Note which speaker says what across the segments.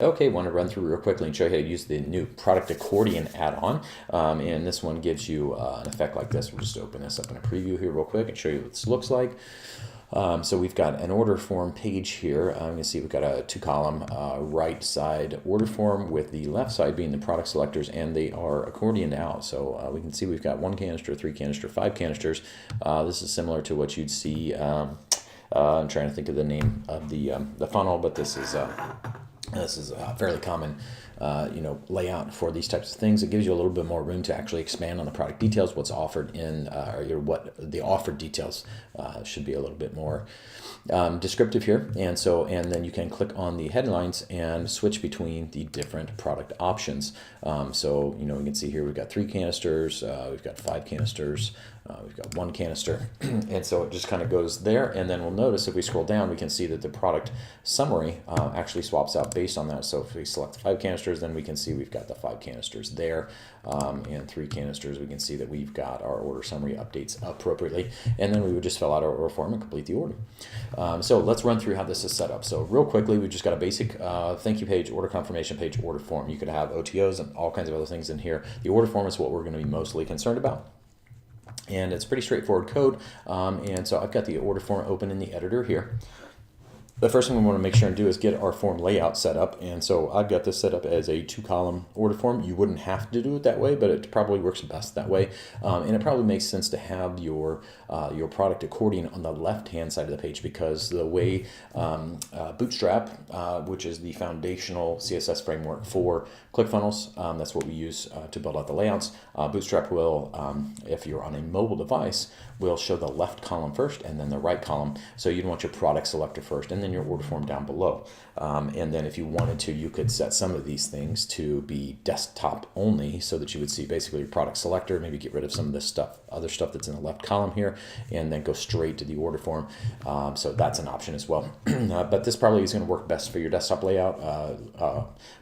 Speaker 1: Okay, want to run through real quickly and show you how to use the new Product Accordion add-on. And this one gives you an effect like this. We'll just open this up in a preview here real quick and show you what this looks like. So we've got an order form page here. You can see we've got a two-column right side order form with the left side being the product selectors, and they are accordioned out. So we can see we've got 1 canister, 3 canister, 5 canisters. This is similar to what you'd see. I'm trying to think of the name of the funnel, but this is a fairly common layout for these types of things. It gives you a little bit more room to actually expand on the product details, what's offered in, or what the offered details should be a little bit more descriptive here. And then you can click on the headlines and switch between the different product options. So we can see here we've got 3 canisters, we've got 5 canisters, we've got 1 canister, and so it just kind of goes there. And then we'll notice if we scroll down, we can see that the product summary actually swaps out based on that. So if we select 5 canisters, then we can see we've got the 5 canisters there, and 3 canisters, we can see that we've got our order summary updates appropriately, and then we would just fill out our order form and complete the order. So let's run through how this is set up. So real quickly, we've just got a basic thank you page, order confirmation page, order form. You could have OTOs and all kinds of other things in here. The order form is what we're going to be mostly concerned about. And it's pretty straightforward code. And so I've got the order form open in the editor here. The first thing we want to make sure and do is get our form layout set up. And so I've got this set up as a 2-column order form. You wouldn't have to do it that way, but it probably works best that way. And it probably makes sense to have your product accordion on the left-hand side of the page, because the way Bootstrap, which is the foundational CSS framework for ClickFunnels, that's what we use to build out the layouts. Bootstrap will, if you're on a mobile device, will show the left column first and then the right column. So you'd want your product selector first and then your order form down below. And then if you wanted to, you could set some of these things to be desktop only, so that you would see basically your product selector, maybe get rid of some of this stuff, other stuff that's in the left column here, and then go straight to the order form. So that's an option as well. But this probably is going to work best for your desktop layout.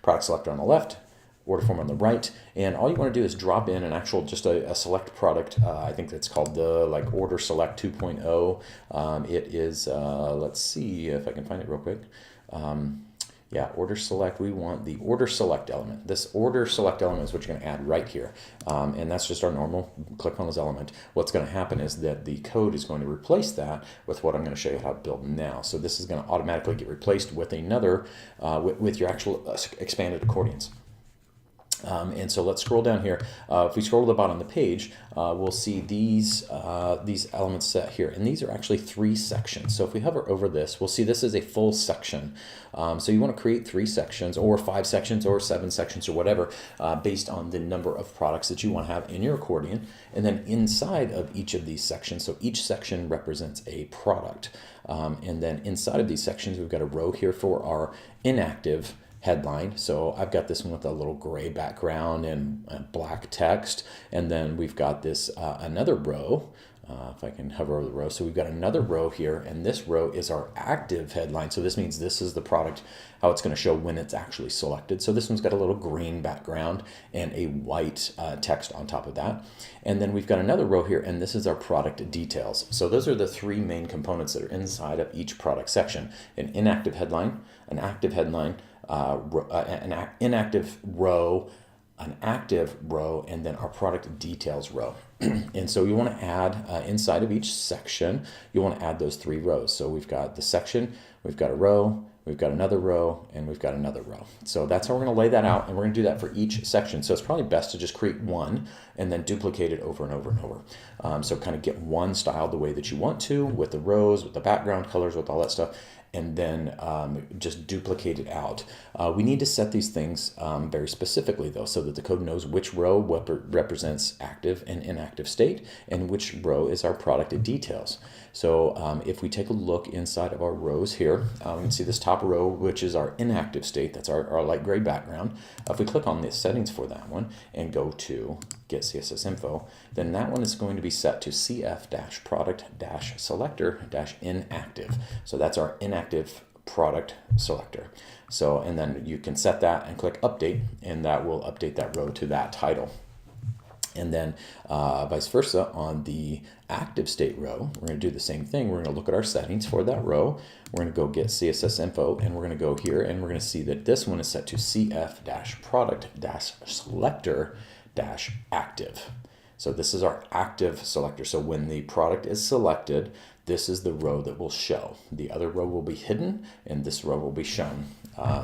Speaker 1: Product selector on the left, order form on the right, and all you want to do is drop in an actual, just a select product. I think that's called the order select 2.0. It is, let's see if I can find it real quick. Yeah, order select, we want the order select element. This order select element is what you're going to add right here. And that's just our normal ClickFunnels element. What's going to happen is that the code is going to replace that with what I'm going to show you how to build now. So this is going to automatically get replaced with another, with your actual expanded accordions. And so let's scroll down here. If we scroll to the bottom of the page, we'll see these elements set here. And these are actually 3 sections. So if we hover over this, we'll see this is a full section. So you want to create 3 sections or 5 sections or 7 sections or whatever, based on the number of products that you want to have in your accordion. And then inside of each of these sections, so each section represents a product. And then inside of these sections, we've got a row here for our inactive headline. So I've got this one with a little gray background and black text, and then we've got this another row. If I can hover over the row, so we've got another row here, and this row is our active headline. So this means this is the product, how it's going to show when it's actually selected. So this one's got a little green background and a white text on top of that. And then we've got another row here, and this is our product details. So those are the 3 main components that are inside of each product section: an inactive headline, an active headline, an inactive row, an active row, and then our product details row. And so you want to add inside of each section, you want to add those 3 rows. So we've got the section, we've got a row, we've got another row, and we've got another row. So that's how we're going to lay that out, and we're going to do that for each section. So it's probably best to just create one and then duplicate it over and over and over. So kind of get one styled the way that you want to, with the rows, with the background colors, with all that stuff, and then just duplicate it out. We need to set these things very specifically, though, so that the code knows which row represents active and inactive state, and which row is our product details. So if we take a look inside of our rows here, we can see this top row, which is our inactive state. That's our light gray background. If we click on the settings for that one and go to Get CSS Info, then that one is going to be set to cf-product-selector-inactive. So that's our inactive product selector. So, and then you can set that and click Update, and that will update that row to that title. And then vice versa on the active state row, we're going to do the same thing. We're going to look at our settings for that row. We're going to go get CSS info, and we're going to go here, and we're going to see that this one is set to cf-product-selector-active. So this is our active selector. So when the product is selected, this is the row that will show. The other row will be hidden, and this row will be shown.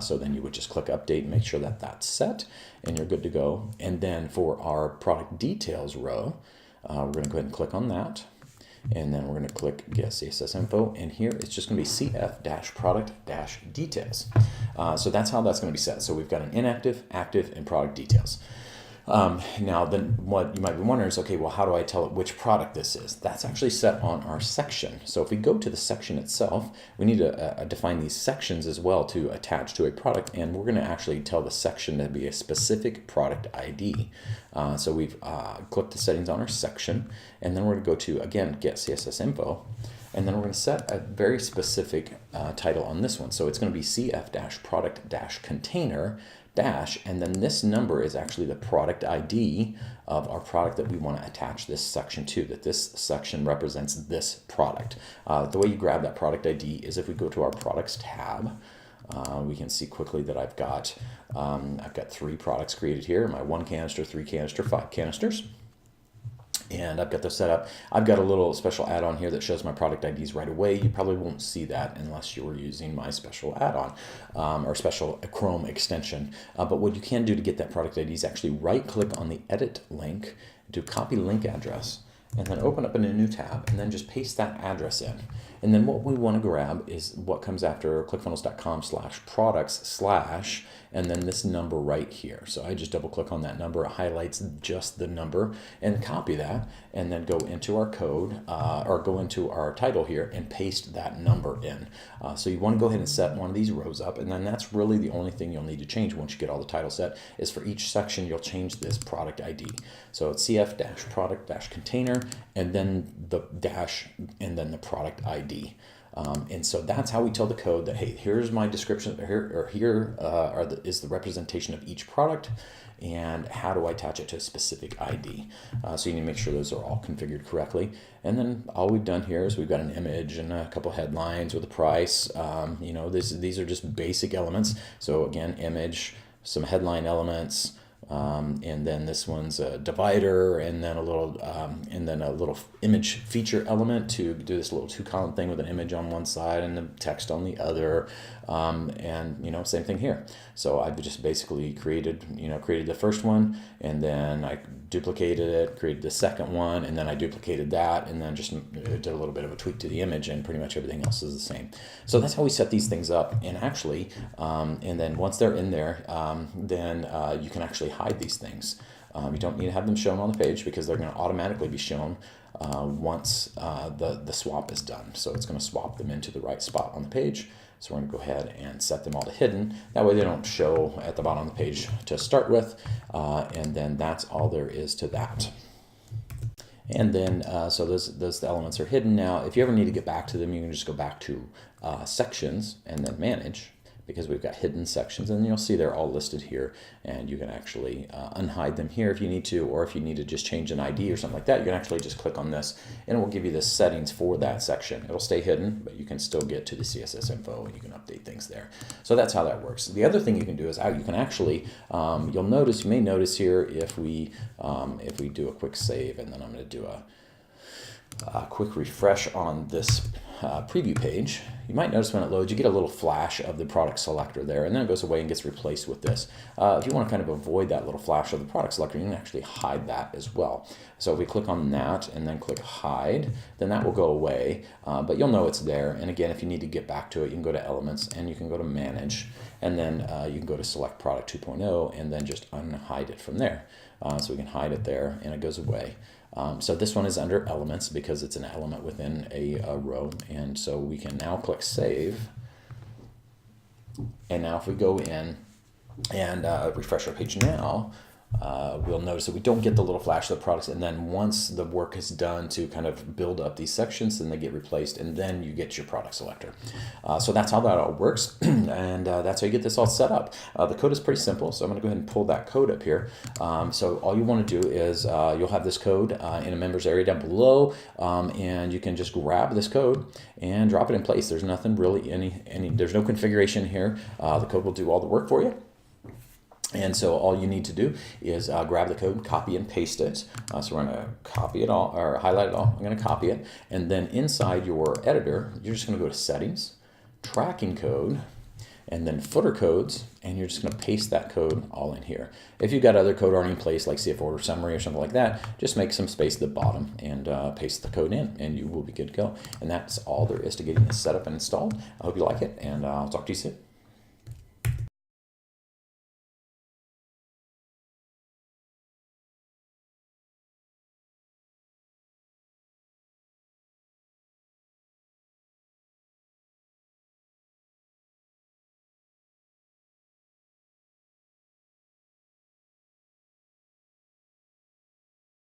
Speaker 1: So then you would just click update and make sure that that's set, and you're good to go. And then for our product details row, we're going to go ahead and click on that. And then we're going to click get CSS info, and here it's just going to be cf-product-details. So that's how that's going to be set. So we've got an inactive, active, and product details. Now, then what you might be wondering is, okay, well, how do I tell it which product this is? That's actually set on our section. So if we go to the section itself, we need to define these sections as well to attach to a product, and we're going to actually tell the section to be a specific product ID. So we've clicked the settings on our section, and then we're going to go to, again, get CSS info, and then we're going to set a very specific title on this one. So it's going to be cf-product-container dash, and then this number is actually the product ID of our product that we want to attach this section to, that this section represents this product. The way you grab that product ID is if we go to our products tab, we can see quickly that I've got 3 products created here, my 1 canister, 3 canister, 5 canisters. And I've got those set up. I've got a little special add-on here that shows my product IDs right away. You probably won't see that unless you were using my special add-on or special Chrome extension. But what you can do to get that product ID is actually right-click on the edit link, do copy link address, and then open up in a new tab, and then just paste that address in. And then what we want to grab is what comes after clickfunnels.com/products/ and then this number right here. So I just double click on that number, it highlights just the number, and copy that, and then go into our code, or go into our title here and paste that number in. So you want to go ahead and set one of these rows up, and then that's really the only thing you'll need to change once you get all the title set, is for each section you'll change this product ID. So it's cf-product-container, and then the dash, and then the product ID. And so that's how we tell the code that, hey, here's my description, here is the representation of each product, and how do I attach it to a specific ID. So you need to make sure those are all configured correctly. And then all we've done here is we've got an image and a couple headlines with a price. You know, these are just basic elements. So again, image, some headline elements, and then this one's a divider, and then a little image feature element to do this little 2-column thing with an image on one side and the text on the other, and you know, same thing here. So I've just basically created the first one, and then I duplicated it, created the second one, and then I duplicated that, and then just did a little bit of a tweak to the image, and pretty much everything else is the same. So that's how we set these things up. And actually, and then once they're in there, then you can actually hide these things. You don't need to have them shown on the page, because they're going to automatically be shown once the swap is done. So it's going to swap them into the right spot on the page. So we're going to go ahead and set them all to hidden. That way they don't show at the bottom of the page to start with. And then that's all there is to that. And then, so those elements are hidden now. If you ever need to get back to them, you can just go back to sections and then manage, because we've got hidden sections, and you'll see they're all listed here, and you can actually unhide them here if you need to, or if you need to just change an ID or something like that, you can actually just click on this, and it will give you the settings for that section. It'll stay hidden, but you can still get to the CSS info, and you can update things there. So that's how that works. The other thing you can do is you can actually, you may notice here, if we do a quick save, and then I'm going to do a quick refresh on this preview page, you might notice when it loads, you get a little flash of the product selector there, and then it goes away and gets replaced with this. If you want to kind of avoid that little flash of the product selector, you can actually hide that as well. So if we click on that and then click hide, then that will go away, but you'll know it's there. And again, if you need to get back to it, you can go to elements, and you can go to manage, and then you can go to select product 2.0, and then just unhide it from there. So we can hide it there, and it goes away. So this one is under elements because it's an element within a row, and so we can now click save. And now if we go in and refresh our page now, we'll notice that we don't get the little flash of the products, and then once the work is done to kind of build up these sections, then they get replaced, and then you get your product selector. So that's how that all works, and that's how you get this all set up. The code is pretty simple, so I'm going to go ahead and pull that code up here. So all you want to do is you'll have this code in a members area down below, and you can just grab this code and drop it in place. There's nothing really, there's no configuration here. The code will do all the work for you. And so all you need to do is grab the code, copy and paste it. So we're going to copy it all, or highlight it all. I'm going to copy it. And then inside your editor, you're just going to go to Settings, Tracking Code, and then Footer Codes, and you're just going to paste that code all in here. If you've got other code already in place, like CF Order Summary or something like that, just make some space at the bottom and paste the code in, and you will be good to go. And that's all there is to getting this set up and installed. I hope you like it, and I'll talk to you soon.